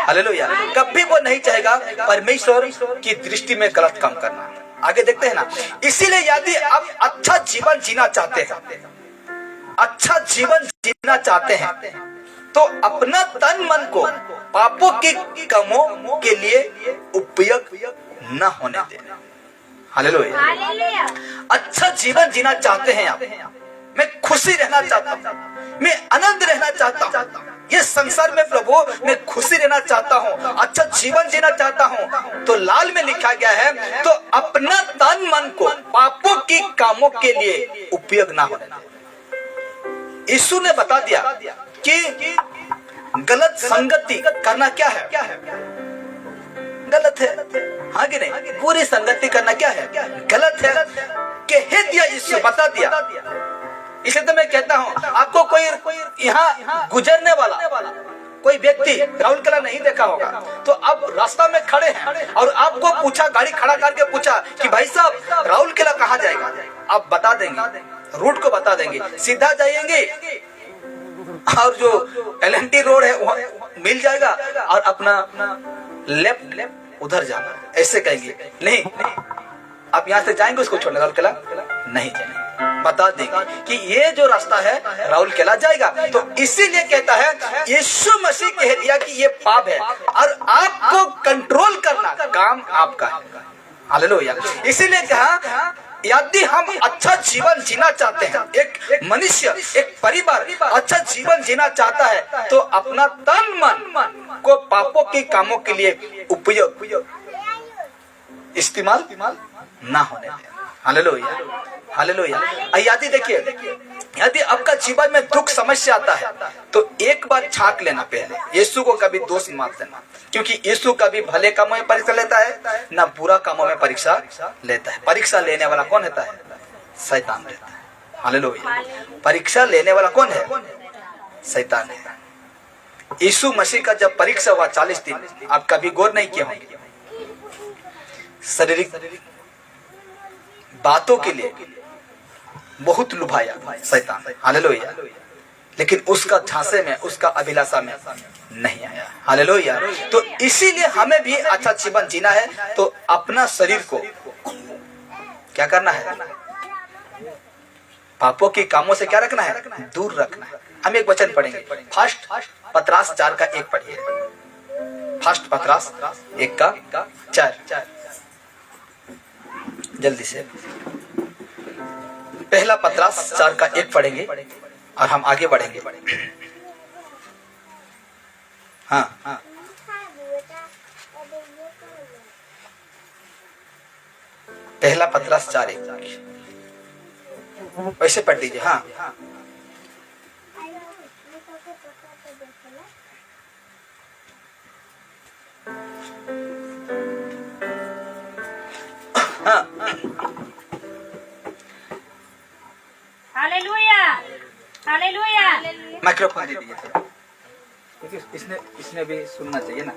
hallelujah. कभी वो नहीं चाहेगा परमेश्वर की दृष्टि में गलत काम करना। आगे देखते हैं ना, इसीलिए यदि आप अच्छा जीवन जीना चाहते हैं, अच्छा जीवन जीना चाहते हैं, तो अपना तन मन को पापों के कामों के लिए उपयोग न होने दें। हालेलुया। अच्छा जीवन जीना चाहते हैं आप, मैं खुशी रहना चाहता हूँ, मैं आनंद रहना चाहता हूँ, ये संसार में प्रभु मैं खुशी रहना चाहता हूँ, अच्छा जीवन जीना चाहता हूँ, तो लाल में लिखा गया है, तो अपना तन मन को पापों के कामों के लिए उपयोग ना होने दें। यीशु ने बता दिया कि गलत संगति करना क्या है, गलत है, हाँ कि नहीं? बुरी संगति करना क्या है, गलत है, कह दिया यीशु, बता दिया। इसलिए तो मैं कहता हूँ, आपको कोई यहाँ गुजरने वाला कोई व्यक्ति राहुल किला नहीं देखा होगा, तो आप रास्ता में खड़े हैं और आपको पूछा, गाड़ी खड़ा करके पूछा कि भाई साहब राहुल किला कहाँ जाएगा, आप बता देंगे, रूट को बता देंगे, सीधा जाएंगे और जो LNT रोड है वहाँ मिल जाएगा और अपना लेफ्ट उधर जाना, ऐसे कहेंगे। नहीं, आप यहाँ से जाएंगे उसको छोड़ने राहुल किला नहीं जाएंगे, बता देंगे कि ये जो रास्ता है राहुल किला जाएगा। तो इसीलिए कहता है यीशु मसीह कह दिया कि ये पाप है और आपको कंट्रोल करना काम आपका है। हालेलुया। इसीलिए कहा यदि हम अच्छा जीवन जीना चाहते हैं, एक मनुष्य, एक परिवार अच्छा जीवन जीना चाहता है, तो अपना तन मन को पापों के कामों के लिए उपयोग इस्तेमाल ना होने दें। Hallelujah, hallelujah. यदि देखिए, यदि आपका जीवन में दुख समस्या आता है, तो एक बार झांक लेना पहले, यीशु को कभी दोष मत देना, क्योंकि यीशु कभी भले कामों में परीक्षा लेता है ना बुरा कामों में परीक्षा लेता है। परीक्षा लेने वाला कौन होता है? शैतान रहता है। हालेलुया। परीक्षा लेने वाला कौन है? शैतान है। यीशु मसीह का जब परीक्षा हुआ 40 दिन, आप कभी गौर नहीं किए होंगे, शारीरिक बातों के लिए बहुत लुभाया शैतान। हालेलुया। लेकिन उसका झांसे में, उसका अभिलाषा में नहीं आया। हालेलुया। तो इसीलिए हमें भी अच्छा जीवन जीना है, तो अपना शरीर को क्या करना है? पापों के कामों से क्या रखना है? दूर रखना है। हम एक वचन पढ़ेंगे, फर्स्ट पतरस 4 का 1 पढ़िए। फर्स्ट पतरस 1 का 4, जल्दी से। पहला पतरस 4 का 1 पढ़ेंगे और हम आगे बढ़ेंगे। हाँ, पहला पतरस 4:1 वैसे पढ़ दीजिए। हाँ, हालेलुया, हालेलुया। माइक्रोफोन दे दीजिए, क्योंकि इसने भी सुनना चाहिए ना।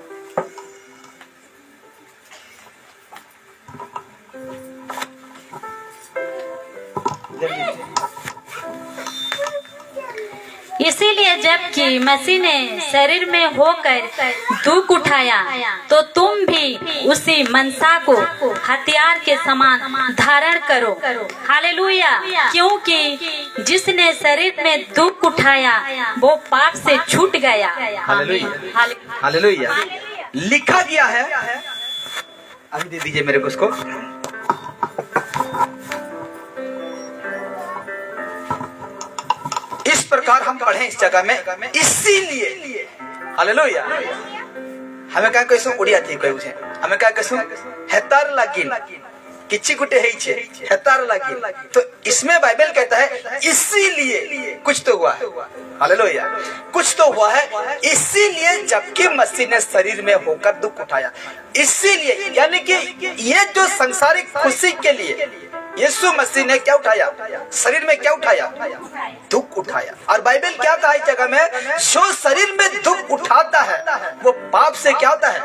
इसीलिए जबकि मसीह ने शरीर में होकर दुख उठाया, तो तुम भी उसी मनसा को हथियार के समान धारण करो। हालेलुया। क्योंकि जिसने शरीर में दुख उठाया वो पाप से छूट गया। Hallelujah, hallelujah. लिखा गया है, अभी दे दीजिए मेरे को उसको। इस प्रकार हम पढ़े इस जगह में, इसीलिए हालेलुया। हमें क्या कैसे उड़िया थी कोई मुझे, हमें क्या कैसे हेतार लागिन किच्ची कुटे है छे हेतार लागिन। तो इसमें बाइबल कहता है इसीलिए कुछ तो हुआ है। हालेलुया। कुछ तो हुआ है, इसीलिए जबकि मसीह ने शरीर में होकर दुख उठाया, इसीलिए यानी कि ये जो संसारिक खुशी के लिए यीशु मसीह ने क्या उठाया? शरीर में क्या उठाया? दुख उठाया। और बाइबल क्या कहा इस जगह में? जो शरीर में दुख उठाता है वो पाप से क्या होता है?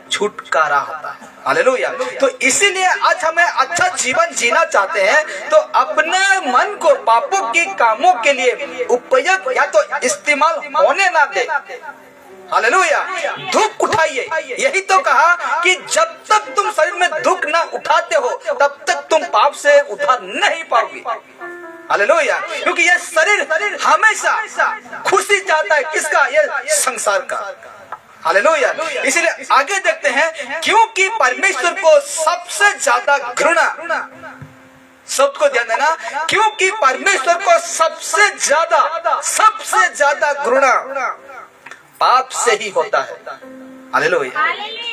छुटकारा होता है। हालेलुया। तो इसीलिए आज हमें अच्छा जीवन जीना चाहते हैं, तो अपने मन को पापों के कामों के लिए उपयोग या तो इस्तेमाल होने ना दे। हालेलुया। दुख उठाइए, यही तो कहा कि जब तक तुम शरीर में दुख ना उठाते हो तब तक तुम पाप से उठार नहीं पाओगे। हालेलुया। क्योंकि यह शरीर हमेशा खुशी चाहता है, किसका? यह संसार का। हालेलुया। इसलिए आगे देखते हैं, क्योंकि परमेश्वर को सबसे ज्यादा घृणा, शब्द को ध्यान देना, क्योंकि परमेश्वर को सबसे ज्यादा घृणा पाप से ही होता है। हालेलुया।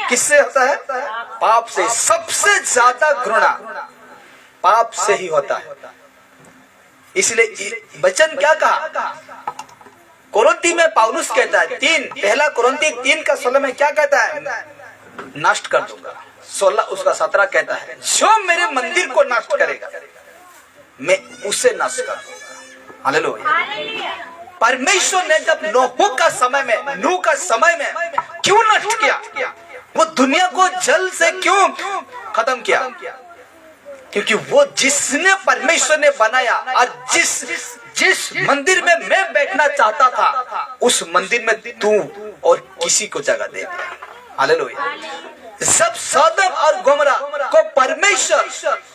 किससे होता है? पाप से। सबसे ज्यादा घृणा पाप से ही होता है। इसलिए वचन क्या कहा? कोरिन्थी में पौलुस कहता है, पहला कोरिन्थी 3:16 में क्या कहता है? नष्ट कर दूंगा। 16 उसका 17 कहता है, जो मेरे मंदिर को नष्ट करेगा मैं उसे नष्ट कर दूंगा। हालेलुया। परमेश्वर ने जब नूह का समय में क्यों नष्ट किया? वो दुनिया को जल से क्यों खत्म किया? क्योंकि वो जिसने परमेश्वर ने बनाया और जिस मंदिर में मैं बैठना चाहता था उस मंदिर में तू और किसी को जगह दे दिया। हालेलुया। जब सदोम और गोमरा को परमेश्वर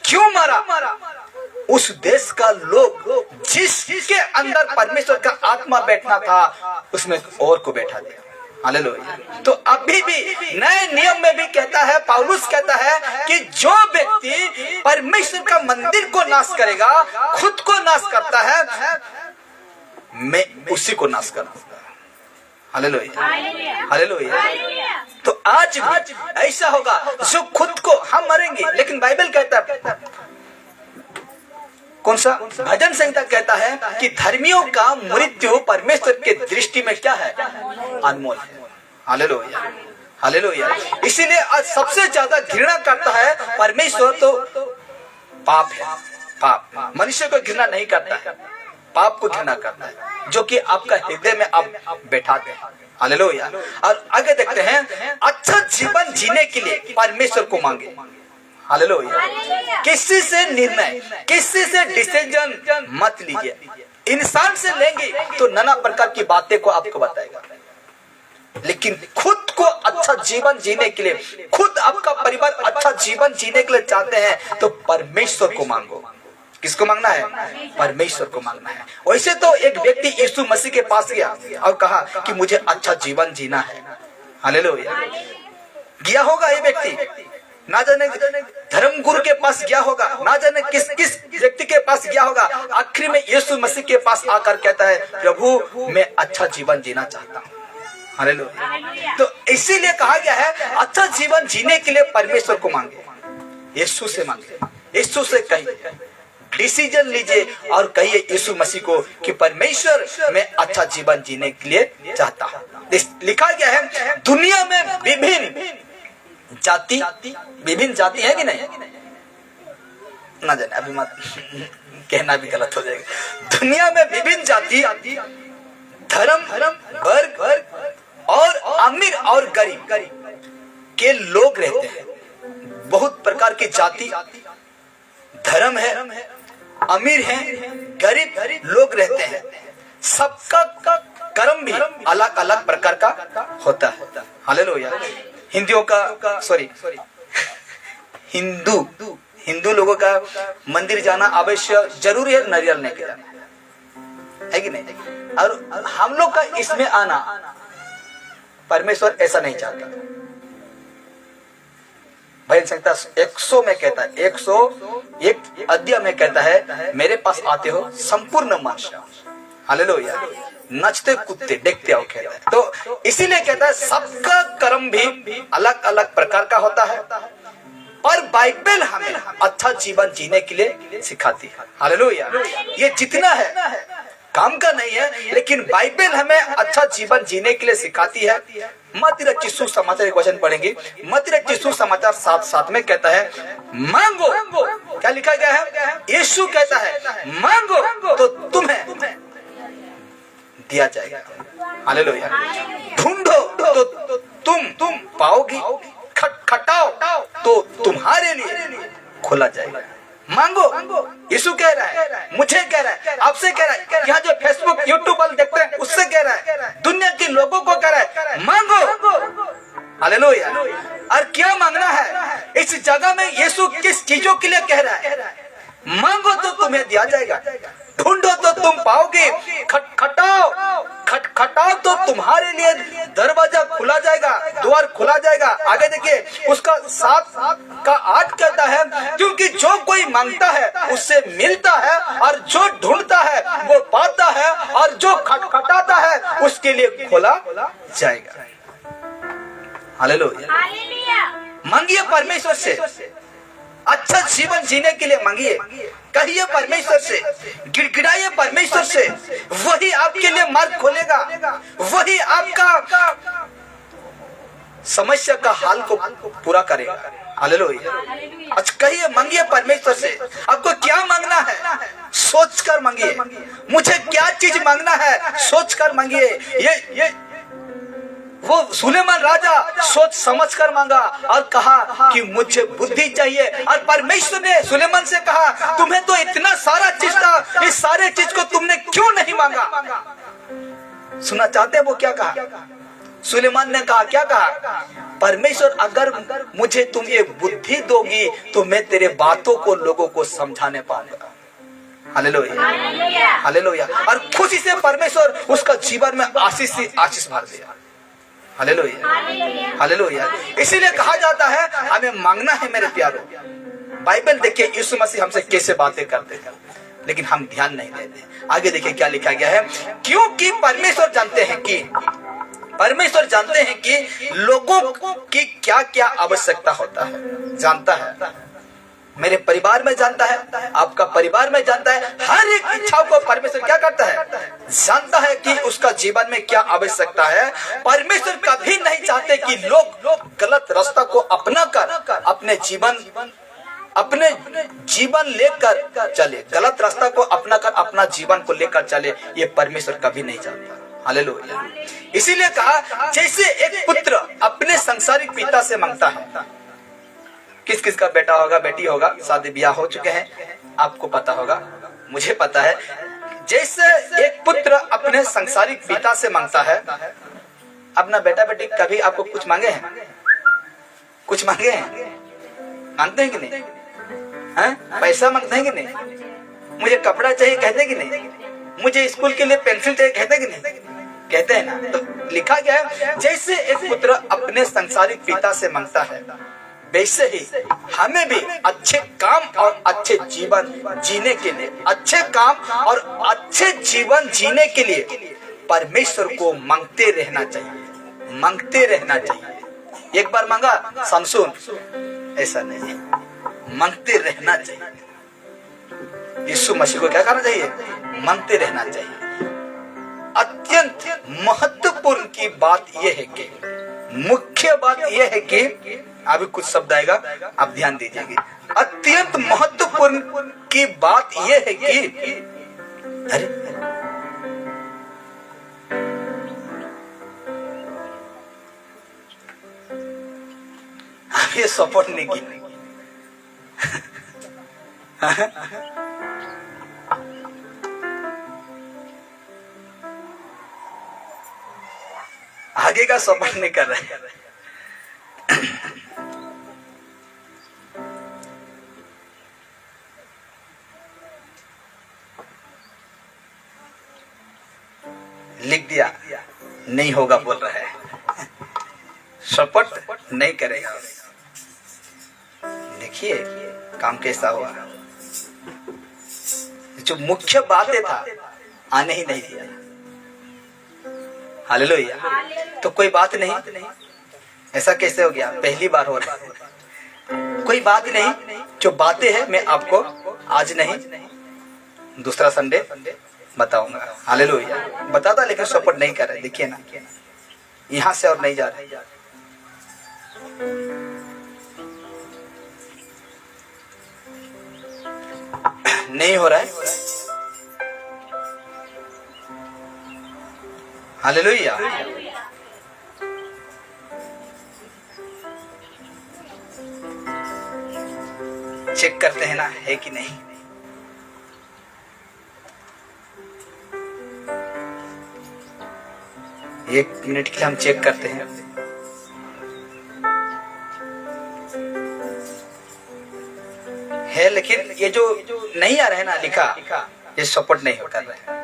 क्यों मारा? उस देश का लोग जिसके अंदर परमेश्वर का आत्मा बैठना था उसमें और को बैठा दिया। हालेलुया। तो अभी भी नए नियम में भी कहता है, पौलुस कहता है कि जो व्यक्ति परमेश्वर का मंदिर को नाश करेगा, खुद को नाश करता है, मैं उसी को नाश करूंगा। हालेलुया। हालेलुया। तो आज भी ऐसा होगा, जो खुद को, हम मरेंगे लेकिन बाइबल कहता है, कौन सा? भजन संहिता कहता है कि धर्मियों का मृत्यु परमेश्वर के दृष्टि में क्या है? अनमोल है। हालेलुया। हालेलुया। इसीलिए आज सबसे ज्यादा घृणा करता है परमेश्वर तो पाप है। पाप मनुष्य को घृणा नहीं करता है, पाप को घृणा करता है, जो कि आपका हृदय में आप बैठाते हैं। हालेलुया। और आगे देखते हैं, अच्छा जीवन जीने के लिए परमेश्वर को मांगे। हालेलुया। किसी से निर्णय, किसी से डिसीजन मत लीजिए। इंसान से लेंगे तो नाना प्रकार की बातें को आपको बताएगा, लेकिन खुद को अच्छा जीवन जीने के लिए, खुद आपका परिवार अच्छा जीवन जीने के लिए चाहते हैं तो परमेश्वर को मांगो। किसको मांगना है? परमेश्वर को मांगना है। वैसे तो एक व्यक्ति यीशु मसीह के पास गया और कहा कि मुझे अच्छा जीवन जीना है। हालेलुया। गया होगा ये व्यक्ति, ना जाने धर्म गुरु के पास गया होगा, ना जाने किस व्यक्ति के पास गया होगा। आखिर में यीशु मसीह के पास आकर कहता है, प्रभु मैं अच्छा जीवन जीना चाहता हूँ। हालेलुया। तो इसीलिए कहा गया है, अच्छा जीवन जीने के लिए परमेश्वर को मांगे, यीशु से मांगे, यीशु से कहिए, डिसीजन लीजिए और कहिए यीशु मसीह को कि परमेश्वर मैं अच्छा जीवन जीने के लिए चाहता हूँ। लिखा गया है, दुनिया में विभिन्न जाति है कि नहीं? ना जाने, अभी मत कहना भी गलत हो जाएगा। दुनिया में विभिन्न जाति, धर्म, वर्ग और अमीर और गरीब के लोग रहते हैं। बहुत प्रकार की जाति, धर्म है, अमीर है, गरीब लोग रहते हैं। सबका कर्म भी अलग अलग प्रकार का होता है। हालेलुया। हिंदू लोगों का मंदिर जाना अवश्य जरूरी है, नारियल लेके जाना है कि नहीं? और हम लोग का इसमें आना परमेश्वर ऐसा नहीं चाहता। भजन संहिता 100 में कहता है, 101 अध्याय में कहता है, मेरे पास आते हो संपूर्ण मन से। हालेलुया। नचते कूदते देखते आओ कहता है। तो इसीलिए कहता है सबका कर्म भी अलग अलग प्रकार का होता है और बाइबल हमें अच्छा जीवन जीने के लिए सिखाती है। हालेलुया। ये जितना है काम का नहीं है, लेकिन बाइबल हमें अच्छा जीवन जीने के लिए सिखाती है। मत्ती रचित सुसमाचार एक वचन पढ़ेंगे। मत्ती रचित सुसमाचार 7:7 में कहता है, मांगो, क्या लिखा गया है? यीशु कहता है मांगो तो तुम्हें दिया जाएगा। हालेलुया। ढूंढो तो तुम पाओगी, खटखटाओ तो तुम्हारे लिए खोला जाएगा। मांगो। यीशु कह रहा है, मुझे कह रहा है, आपसे कह रहा है, यहाँ जो फेसबुक यूट्यूब वाले देखते हैं उससे कह रहा है, दुनिया के लोगों को कह रहा है, मांगो। हालेलुया। और क्या मांगना है? इस जगह में यीशु किस चीजों के लिए कह रहा है? मांगो तो तुम्हें दिया जाएगा, ढूंढो तो तुम पाओगे, खटखटाओ तो तुम्हारे लिए दरवाजा खुला जाएगा, द्वार खुला जाएगा। आगे देखिए उसका 7 का 8 कहता है, क्योंकि जो कोई मांगता है उससे मिलता है, और जो ढूंढता है वो पाता है, और जो खटखटाता है उसके लिए खोला जाएगा। हालेलुया। मांगिए परमेश्वर से, अच्छा जीवन जीने के लिए मांगिए, कहिए परमेश्वर से, गिड़गिड़ाइए परमेश्वर से, वही आपके लिए मार्ग खोलेगा, वही आपका समस्या का हाल को पूरा करेगा। हालेलुया। अच्छा कहिए, मांगिए परमेश्वर से, आपको क्या मांगना है सोच कर मांगिए, मुझे क्या चीज मांगना है सोच कर मांगिए। ये वो सुलेमान राजा सोच समझ कर मांगा और कहा कि मुझे बुद्धि चाहिए, और परमेश्वर ने सुलेमान से कहा, तुम्हें तो इतना सारा चीज था, इस सारे चीज को तुमने क्यों नहीं मांगा? सुना चाहते हैं वो क्या कहा? सुलेमान ने कहा, क्या कहा? परमेश्वर अगर मुझे तुम ये बुद्धि दोगी तो मैं तेरे बातों को लोगों को समझाने पाऊंगा। हालेलुया। हालेलुया। और खुशी से परमेश्वर उसका जीवन में आशीष ही आशीष भर दिया। हालेलुया। हालेलुया। इसीलिए कहा जाता है हमें मांगना है मेरे प्यारों। बाइबल देखिए यीशु मसीह हमसे कैसे बातें करते हैं, लेकिन हम ध्यान नहीं देते। आगे देखिए क्या लिखा गया है, क्योंकि परमेश्वर जानते हैं कि लोगों की क्या क्या आवश्यकता होता है, जानता है। मेरे परिवार में जानता है, आपका परिवार में जानता है, हर एक इच्छाओं को परमेश्वर क्या करता है? जानता है कि उसका जीवन में क्या आवश्यकता है। परमेश्वर कभी नहीं चाहते कि लोग गलत रास्ता को अपना कर अपने जीवन लेकर चले, गलत रास्ता को अपना कर अपना जीवन को लेकर चले, ये परमेश्वर कभी नहीं चाहता। हालेलुया। इसीलिए कहा, जैसे एक पुत्र अपने सांसारिक पिता से मांगता है, किस किस का बेटा होगा, बेटी होगा, शादी ब्याह हो चुके हैं, आपको पता होगा, मुझे पता है। जैसे एक पुत्र अपने सांसारिक पिता से मांगता है, अपना बेटा बेटी कभी आपको कुछ मांगे हैं? कुछ मांगे हैं? मांगते हैं कि नहीं? हैं? पैसा मांगते हैं कि नहीं? मुझे कपड़ा चाहिए कहते कि नहीं? मुझे स्कूल के लिए पेंसिल चाहिए कहते कि नहीं? कहते हैं ना। तो लिखा गया है, जैसे एक पुत्र अपने सांसारिक पिता से मांगता है, वैसे ही हमें भी अच्छे काम और अच्छे जीवन जीने के लिए, अच्छे काम और अच्छे जीवन जीने के लिए परमेश्वर को मांगते रहना चाहिए, मांगते रहना चाहिए। एक बार मांगा समसून, ऐसा नहीं, मांगते रहना चाहिए। यीशु मसीह को क्या करना चाहिए? मांगते रहना चाहिए। अत्यंत महत्वपूर्ण की बात यह है कि, मुख्य बात यह है कि, अभी कुछ शब्द आएगा आप ध्यान दीजिएगा। अत्यंत महत्वपूर्ण की बात यह है कि, अरे आप ये सपोर्ट नहीं की। आगे का सपोर्ट नहीं कर रहे। लिख दिया, नहीं होगा बोल रहा है, सपोर्ट नहीं करेगा। देखिए काम कैसा हुआ। जो मुख्य बातें था आने ही नहीं दिया। हालेलुया। तो कोई बात नहीं, ऐसा कैसे हो गया? पहली बार हो रहा है। कोई बात नहीं, जो बातें हैं मैं आपको आज नहीं, दूसरा संडे बताऊंगा। हालेलुया। बताता, लेकिन सपोर्ट नहीं कर रहे। देखिए ना, यहां से और नहीं जा रहे। नहीं हो रहा है। हालेलुया। चेक करते हैं ना, है कि नहीं। एक मिनट के लिए हम चेक करते हैं। है, लेकिन ये जो नहीं आ रहा है ना लिखा, ये सपोर्ट नहीं कर रहा है।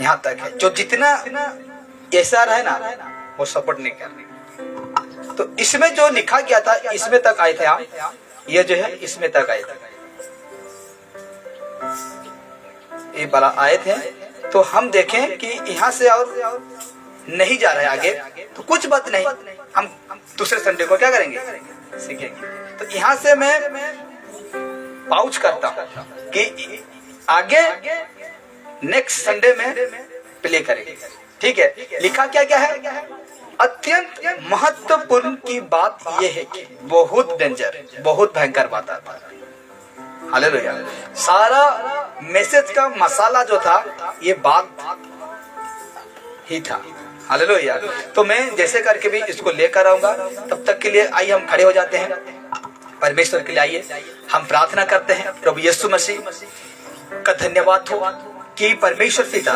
यहां तक है, जो जितना ऐसा रहा है ना वो सपोर्ट नहीं कर रही। तो इसमें जो लिखा गया था इसमें तक आए थे हम, ये जो है इसमें तक आए थे, ये वाला आए थे। तो हम देखें कि यहाँ से और नहीं जा रहा है आगे, तो कुछ बात नहीं, हम दूसरे संडे को क्या करेंगे, सीखेंगे। तो यहाँ से मैं पाउच करता हूँ कि आगे नेक्स्ट संडे में प्ले करेंगे, ठीक है। लिखा क्या क्या है, अत्यंत महत्वपूर्ण की बात यह है कि बहुत डेंजर, बहुत भयंकर बात आता है। हालेलुया। सारा मैसेज का मसाला जो था ये बात ही था। हालेलुया। तो मैं जैसे करके भी इसको लेकर आऊंगा, तब तक के लिए आइए हम खड़े हो जाते हैं परमेश्वर के लिए। आइए हम प्रार्थना करते हैं। प्रभु यीशु मसीह का धन्यवाद हो कि परमेश्वर पिता